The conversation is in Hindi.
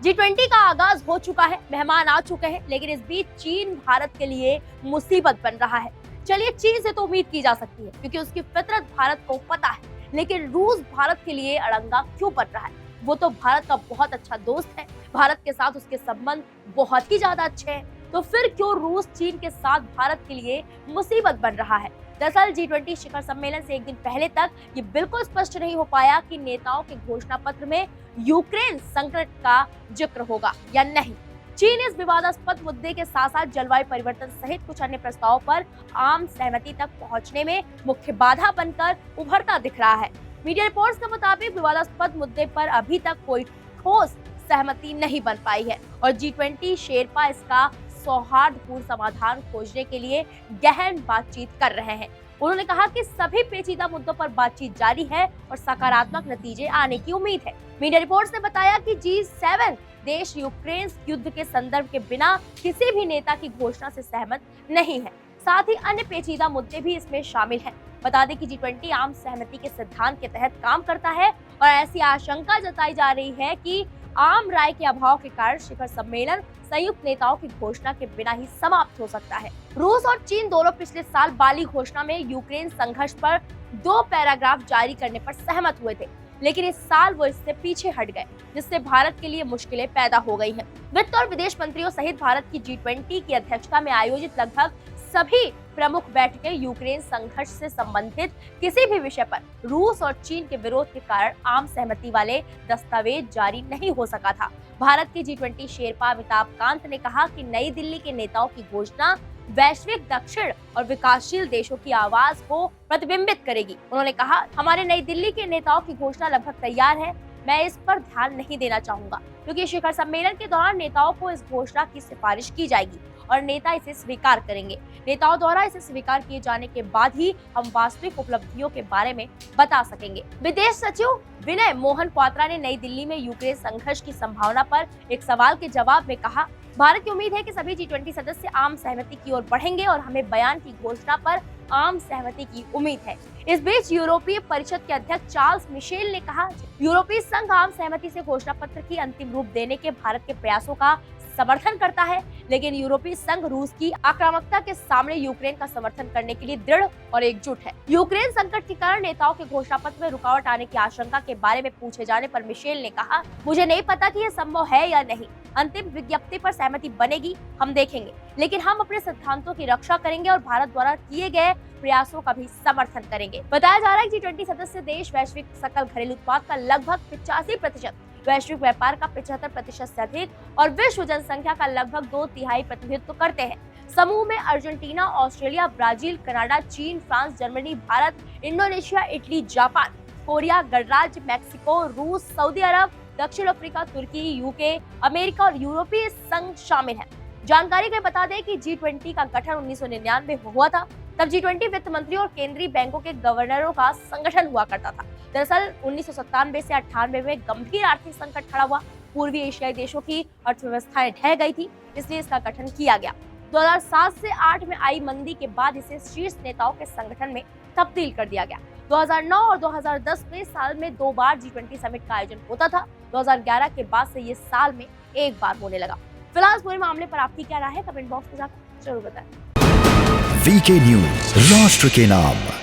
G20 का आगाज हो चुका है, मेहमान आ चुके हैं, लेकिन इस बीच चीन भारत के लिए मुसीबत बन रहा है। चलिए, चीन से तो उम्मीद की जा सकती है क्योंकि उसकी फितरत भारत को पता है, लेकिन रूस भारत के लिए अड़ंगा क्यों बन रहा है? वो तो भारत का बहुत अच्छा दोस्त है, भारत के साथ उसके संबंध बहुत ही ज्यादा अच्छे हैं, तो फिर क्यों रूस चीन के साथ भारत के लिए मुसीबत बन रहा है? दरअसल G20 शिखर सम्मेलन से एक दिन पहले तक ये बिल्कुल स्पष्ट नहीं हो पाया कि नेताओं के घोषणा पत्र में यूक्रेन संकट का जिक्र होगा या नहीं। चीन इस विवादास्पद मुद्दे के साथ साथ जलवायु परिवर्तन सहित कुछ अन्य प्रस्तावों पर आम सहमति तक पहुंचने में मुख्य बाधा बनकर उभरता दिख रहा है। मीडिया रिपोर्ट्स के मुताबिक विवादास्पद मुद्दे पर अभी तक कोई ठोस सहमति नहीं बन पाई है और G20 शेरपा इसका सौहार्दपूर्ण समाधान खोजने के लिए गहन बातचीत कर रहे हैं। उन्होंने कहा कि सभी पेचीदा मुद्दों पर बातचीत जारी है और सकारात्मक नतीजे आने की उम्मीद है। मीडिया रिपोर्ट्स ने बताया कि G7 देश यूक्रेन युद्ध के संदर्भ के बिना किसी भी नेता की घोषणा से सहमत नहीं है। साथ ही अन्य पेचीदा मुद्दे भी इसमें शामिल हैं। बता दें कि G20 आम सहमति के सिद्धांत के तहत काम करता है और ऐसी आशंका जताई जा रही है कि आम राय के अभाव के कारण शिखर सम्मेलन संयुक्त नेताओं की घोषणा के बिना ही समाप्त हो सकता है। रूस और चीन दोनों पिछले साल बाली घोषणा में यूक्रेन संघर्ष पर 2 पैराग्राफ जारी करने पर सहमत हुए थे, लेकिन इस साल वो इससे पीछे हट गए, जिससे भारत के लिए मुश्किलें पैदा हो गई हैं। वित्त और विदेश मंत्रियों सहित भारत की G20 की अध्यक्षता में आयोजित लगभग सभी प्रमुख बैठकें यूक्रेन संघर्ष से संबंधित किसी भी विषय पर रूस और चीन के विरोध के कारण आम सहमति वाले दस्तावेज जारी नहीं हो सका था। भारत के G20 शेरपा अमिताभ कांत ने कहा कि नई दिल्ली के नेताओं की घोषणा वैश्विक दक्षिण और विकासशील देशों की आवाज को प्रतिबिंबित करेगी। उन्होंने कहा, हमारे नई दिल्ली के नेताओं की घोषणा लगभग तैयार है, मैं इस पर ध्यान नहीं देना चाहूंगा क्योंकि शिखर सम्मेलन के दौरान नेताओं को इस घोषणा की सिफारिश की जाएगी और नेता इसे स्वीकार करेंगे। नेताओं द्वारा इसे स्वीकार किए जाने के बाद ही हम वास्तविक उपलब्धियों के बारे में बता सकेंगे। विदेश सचिव विनय मोहन क्वात्रा ने नई दिल्ली में यूक्रेन संघर्ष की संभावना पर एक सवाल के जवाब में कहा, भारत की उम्मीद है कि सभी G20 सदस्य आम सहमति की ओर बढ़ेंगे और हमें बयान की घोषणा पर आम सहमति की उम्मीद है। इस बीच यूरोपीय परिषद के अध्यक्ष चार्ल्स मिशेल ने कहा, यूरोपीय संघ आम सहमति से घोषणा पत्र की अंतिम रूप देने के भारत के प्रयासों का समर्थन करता है, लेकिन यूरोपीय संघ रूस की आक्रामकता के सामने यूक्रेन का समर्थन करने के लिए दृढ़ और एकजुट है। यूक्रेन संकट के कारण नेताओं के घोषणा पत्र में रुकावट आने की आशंका के बारे में पूछे जाने पर मिशेल ने कहा, मुझे नहीं पता कि यह संभव है या नहीं। अंतिम विज्ञप्ति पर सहमति बनेगी, हम देखेंगे, लेकिन हम अपने सिद्धांतों की रक्षा करेंगे और भारत द्वारा किए गए प्रयासों का भी समर्थन करेंगे। बताया जा रहा है कि G20 सदस्य देश वैश्विक सकल घरेलू उत्पाद का लगभग 85%, वैश्विक व्यापार का 75% से अधिक और विश्व जनसंख्या का लगभग 2/3 प्रतिनिधित्व करते हैं। समूह में अर्जेंटीना, ऑस्ट्रेलिया, ब्राजील, कनाडा, चीन, France, Germany, Bharat, Indonesia, Italy, Japan, Korea, गणराज्य, मैक्सिको, रूस, सऊदी अरब, दक्षिण अफ्रीका, तुर्की, यूके, अमेरिका और यूरोपीय संघ शामिल है। जानकारी के बता दें कि G20 का गठन 1999 में हुआ था। तब G20 वित्त मंत्री और केंद्रीय बैंकों के गवर्नरों का संगठन हुआ करता था। दरअसल 1997 से 98 में गंभीर आर्थिक संकट खड़ा हुआ, पूर्वी एशियाई देशों की अर्थव्यवस्थाएं ढह गई थी, इसलिए इसका गठन किया गया। 2007 से 8 में आई मंदी के बाद इसे शीर्ष नेताओं के संगठन में तब्दील कर दिया गया। 2009 और 2010 में साल में 2 बार G20 समिट का आयोजन होता था। 2011 के बाद से ये साल में 1 बार होने लगा। फिलहाल इस पूरे मामले पर आपकी क्या राय है, कमेंट बॉक्स में जाकर जरूर बताएं। वीके न्यूज, राष्ट्र के नाम।